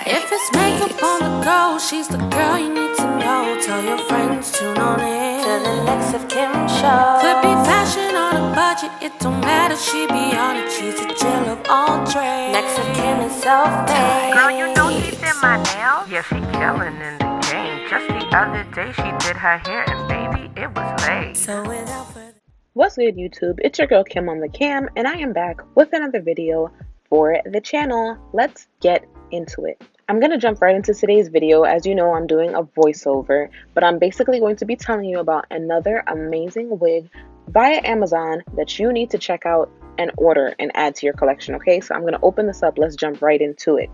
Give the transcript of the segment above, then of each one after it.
If it's makeup on the go, she's the girl you need to know. Tell your friends, tune on in to the next of Kim show. Could be fashion on a budget, it don't matter, she be on it. She's a jill of all trades. Next of Kim is self-made. Girl, you know she did my nails? Yeah, she killing in the game. Just the other day she did her hair and baby, it was laid. So without further What's good, YouTube? It's your girl Kim on the cam, and I am back with another video for the channel. Let's get into it. I'm going to jump right into today's video. As you know, I'm doing a voiceover, but I'm basically going to be telling you about another amazing wig via Amazon that you need to check out and order and add to your collection, okay? So I'm going to open this up. Let's jump right into it.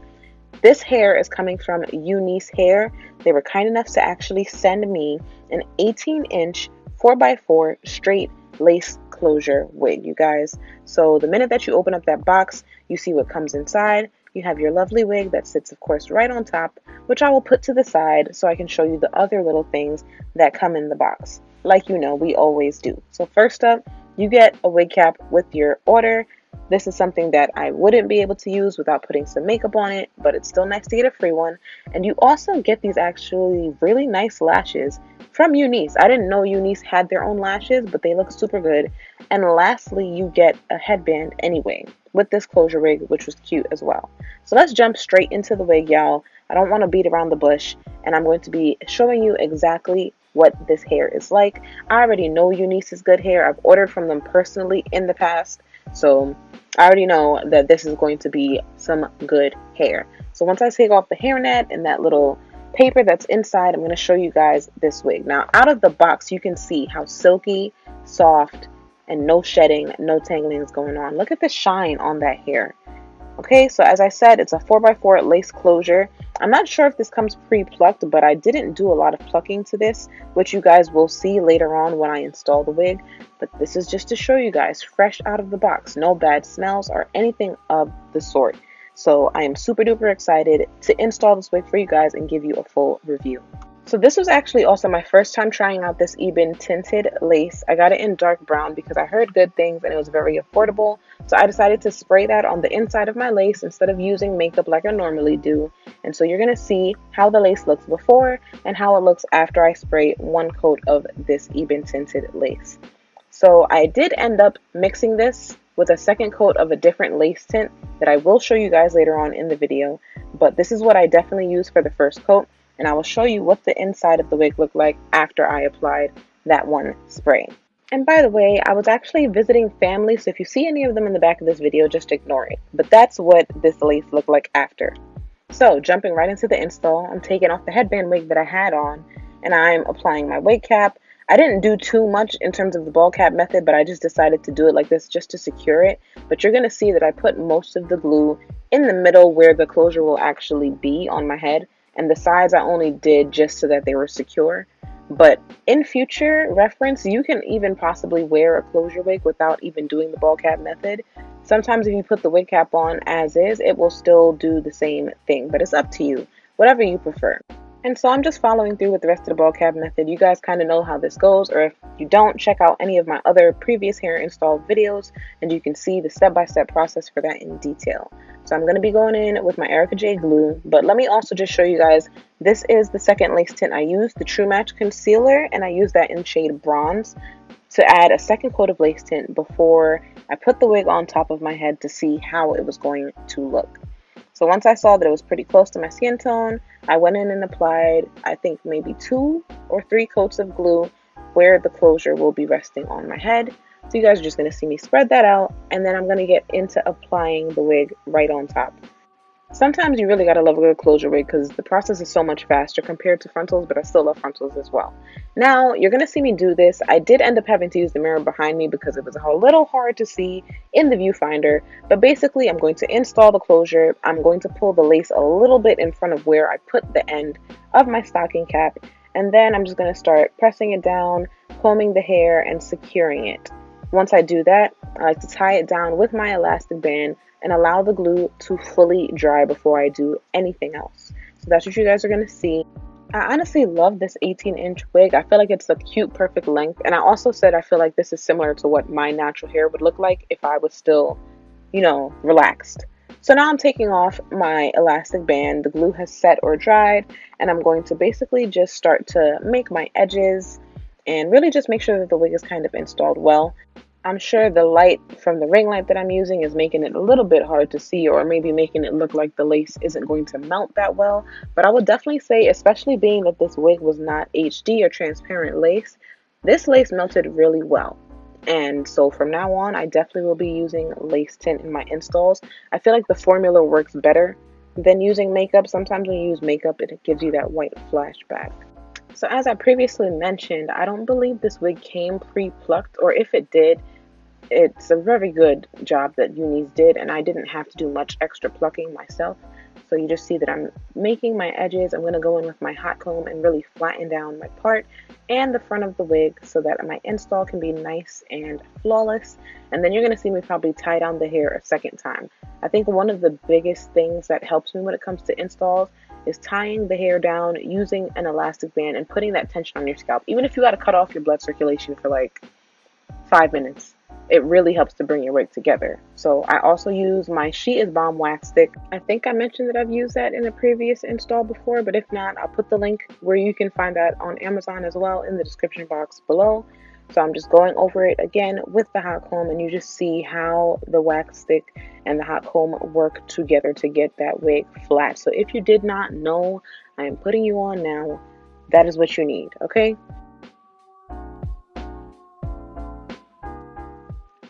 This hair is coming from Unice Hair. They were kind enough to actually send me an 18-inch 4x4 straight lace closure wig, you guys. So the minute that you open up that box, you see what comes inside. You have your lovely wig that sits, of course, right on top, which I will put to the side so I can show you the other little things that come in the box, like you know we always do. So first up, you get a wig cap with your order. This is something that I wouldn't be able to use without putting some makeup on it, but it's still nice to get a free one. And you also get these actually really nice lashes from Unice. I didn't know Unice had their own lashes, but they look super good. And lastly, you get a headband anyway with this closure wig, which was cute as well. So let's jump straight into the wig, y'all. I don't want to beat around the bush, and I'm going to be showing you exactly what this hair is like. I already know Unice's good hair. I've ordered from them personally in the past, so I already know that this is going to be some good hair. So once I take off the hairnet and that little paper that's inside, I'm going to show you guys this wig. Now, out of the box, you can see how silky, soft, and no shedding, no tangling is going on. Look at the shine on that hair. Okay, so as I said, it's a 4x4 lace closure. I'm not sure if this comes pre-plucked, but I didn't do a lot of plucking to this, which you guys will see later on when I install the wig. But this is just to show you guys, fresh out of the box, no bad smells or anything of the sort. So I am super duper excited to install this wig for you guys and give you a full review. So this was actually also my first time trying out this ebony tinted lace. I got it in dark brown because I heard good things and it was very affordable. So I decided to spray that on the inside of my lace instead of using makeup like I normally do. And so you're going to see how the lace looks before and how it looks after I spray one coat of this ebony tinted lace. So I did end up mixing this with a second coat of a different lace tint that I will show you guys later on in the video. But this is what I definitely used for the first coat. And I will show you what the inside of the wig looked like after I applied that one spray. And by the way, I was actually visiting family, so if you see any of them in the back of this video, just ignore it. But that's what this lace looked like after. So jumping right into the install, I'm taking off the headband wig that I had on, and I'm applying my wig cap. I didn't do too much in terms of the ball cap method, but I just decided to do it like this just to secure it. But you're going to see that I put most of the glue in the middle where the closure will actually be on my head. And the sides I only did just so that they were secure. But in future reference, you can even possibly wear a closure wig without even doing the ball cap method. Sometimes if you put the wig cap on as is, it will still do the same thing. But it's up to you, whatever you prefer. And so I'm just following through with the rest of the ball cap method. You guys kind of know how this goes, or if you don't, check out any of my other previous hair install videos and you can see the step-by-step process for that in detail. So I'm going to be going in with my Erica J glue, but let me also just show you guys, this is the second lace tint I used, the True Match Concealer, and I used that in shade Bronze to add a second coat of lace tint before I put the wig on top of my head to see how it was going to look. So once I saw that it was pretty close to my skin tone, I went in and applied, I think maybe 2 or 3 coats of glue where the closure will be resting on my head. So you guys are just going to see me spread that out, and then I'm going to get into applying the wig right on top. Sometimes you really got to love a good closure wig because the process is so much faster compared to frontals, but I still love frontals as well. Now, you're going to see me do this. I did end up having to use the mirror behind me because it was a little hard to see in the viewfinder, but basically I'm going to install the closure. I'm going to pull the lace a little bit in front of where I put the end of my stocking cap, and then I'm just going to start pressing it down, combing the hair, and securing it. Once I do that, I like to tie it down with my elastic band and allow the glue to fully dry before I do anything else. So that's what you guys are going to see. I honestly love this 18-inch wig. I feel like it's a cute, perfect length. And I also said I feel like this is similar to what my natural hair would look like if I was still, you know, relaxed. So now I'm taking off my elastic band. The glue has set or dried, and I'm going to basically just start to make my edges and really just make sure that the wig is kind of installed well. I'm sure the light from the ring light that I'm using is making it a little bit hard to see, or maybe making it look like the lace isn't going to melt that well. But I would definitely say, especially being that this wig was not HD or transparent lace, this lace melted really well. And so from now on, I definitely will be using lace tint in my installs. I feel like the formula works better than using makeup. Sometimes when you use makeup, it gives you that white flashback. So as I previously mentioned, I don't believe this wig came pre-plucked, or if it did, it's a very good job that Unice did, and I didn't have to do much extra plucking myself. So you just see that I'm making my edges. I'm going to go in with my hot comb and really flatten down my part and the front of the wig so that my install can be nice and flawless. And then you're going to see me probably tie down the hair a second time. I think one of the biggest things that helps me when it comes to installs is tying the hair down using an elastic band and putting that tension on your scalp. Even if you got to cut off your blood circulation for like 5 minutes, it really helps to bring your wig together. So I also use my She Is Bomb wax stick. I think I mentioned that I've used that in a previous install before, but if not, I'll put the link where you can find that on Amazon as well in the description box below. So I'm just going over it again with the hot comb, and you just see how the wax stick and the hot comb work together to get that wig flat. So if you did not know, I am putting you on now. That is what you need, okay?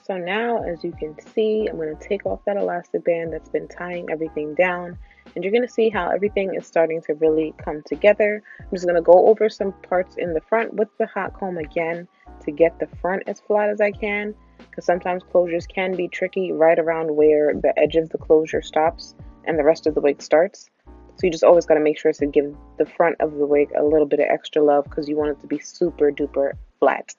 So now, as you can see, I'm going to take off that elastic band that's been tying everything down, and you're going to see how everything is starting to really come together. I'm just going to go over some parts in the front with the hot comb again to get the front as flat as I can, because sometimes closures can be tricky right around where the edge of the closure stops and the rest of the wig starts. So you just always got to make sure to give the front of the wig a little bit of extra love because you want it to be super duper flat.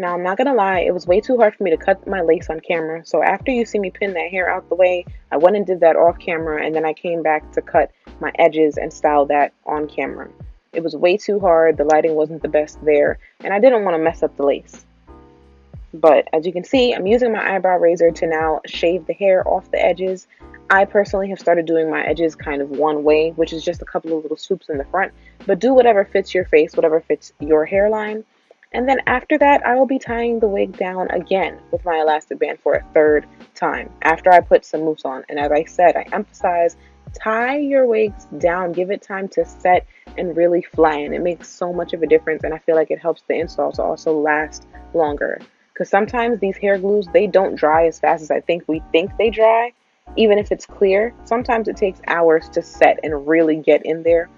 Now, I'm not gonna lie, it was way too hard for me to cut my lace on camera. So after you see me pin that hair out the way, I went and did that off camera, and then I came back to cut my edges and style that on camera. It was way too hard, the lighting wasn't the best there, and I didn't want to mess up the lace. But as you can see, I'm using my eyebrow razor to now shave the hair off the edges. I personally have started doing my edges kind of one way, which is just a couple of little swoops in the front. But do whatever fits your face, whatever fits your hairline. And then after that, I will be tying the wig down again with my elastic band for a third time after I put some mousse on. And as I said, I emphasize tie your wigs down, give it time to set and really flatten. It makes so much of a difference, and I feel like it helps the install to also last longer. Because sometimes these hair glues, they don't dry as fast as I think we think they dry, even if it's clear. Sometimes it takes hours to set and really get in there.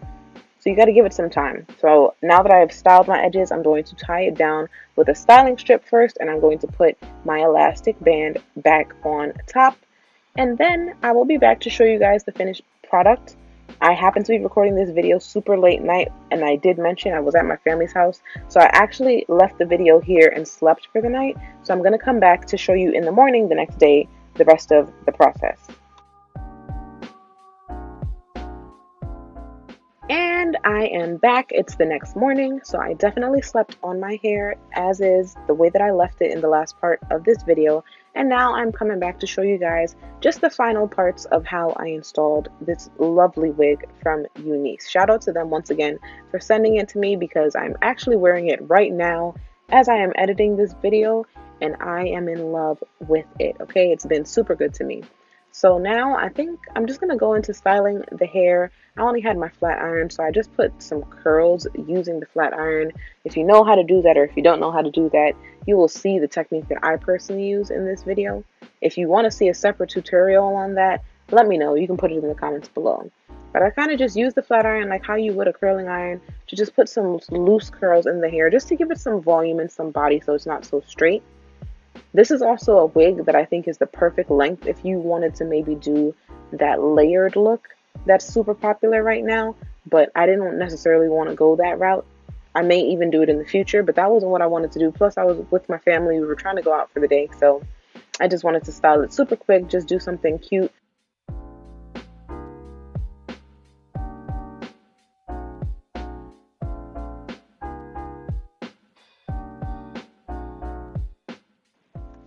So you got to give it some time. So now that I have styled my edges, I'm going to tie it down with a styling strip first, and I'm going to put my elastic band back on top. And then I will be back to show you guys the finished product. I happen to be recording this video super late night, and I did mention I was at my family's house. So I actually left the video here and slept for the night. So I'm going to come back to show you in the morning the next day the rest of the process. And I am back. It's the next morning, so I definitely slept on my hair as is the way that I left it in the last part of this video. And now I'm coming back to show you guys just the final parts of how I installed this lovely wig from Unice. Shout out to them once again for sending it to me, because I'm actually wearing it right now as I am editing this video, and I am in love with it. Okay, it's been super good to me. So now I think I'm just going to go into styling the hair. I only had my flat iron, so I just put some curls using the flat iron. If you know how to do that, or if you don't know how to do that, you will see the technique that I personally use in this video. If you want to see a separate tutorial on that, let me know. You can put it in the comments below. But I kind of just use the flat iron like how you would a curling iron to just put some loose curls in the hair just to give it some volume and some body so it's not so straight. This is also a wig that I think is the perfect length if you wanted to maybe do that layered look that's super popular right now, but I didn't necessarily want to go that route. I may even do it in the future, but that wasn't what I wanted to do. Plus, I was with my family. We were trying to go out for the day, so I just wanted to style it super quick, just do something cute.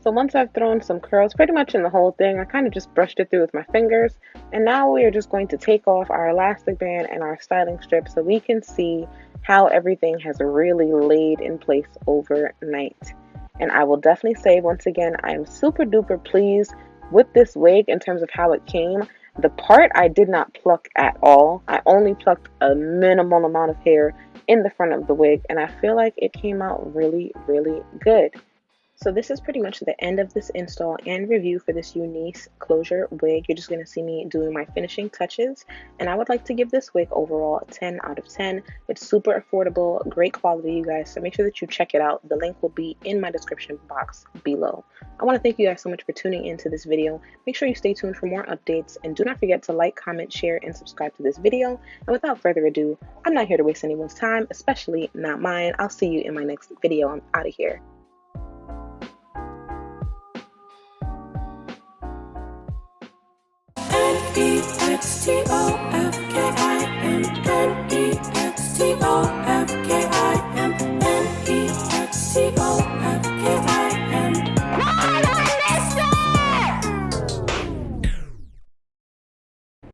So once I've thrown some curls pretty much in the whole thing, I kind of just brushed it through with my fingers. And now we are just going to take off our elastic band and our styling strip so we can see how everything has really laid in place overnight. And I will definitely say once again, I am super duper pleased with this wig in terms of how it came. The part I did not pluck at all. I only plucked a minimal amount of hair in the front of the wig, and I feel like it came out really, really good. So this is pretty much the end of this install and review for this Unice Closure wig. You're just going to see me doing my finishing touches, and I would like to give this wig overall a 10 out of 10. It's super affordable, great quality, you guys, so make sure that you check it out. The link will be in my description box below. I want to thank you guys so much for tuning into this video. Make sure you stay tuned for more updates, and do not forget to like, comment, share, and subscribe to this video. And without further ado, I'm not here to waste anyone's time, especially not mine. I'll see you in my next video. I'm out of here. Nextofkin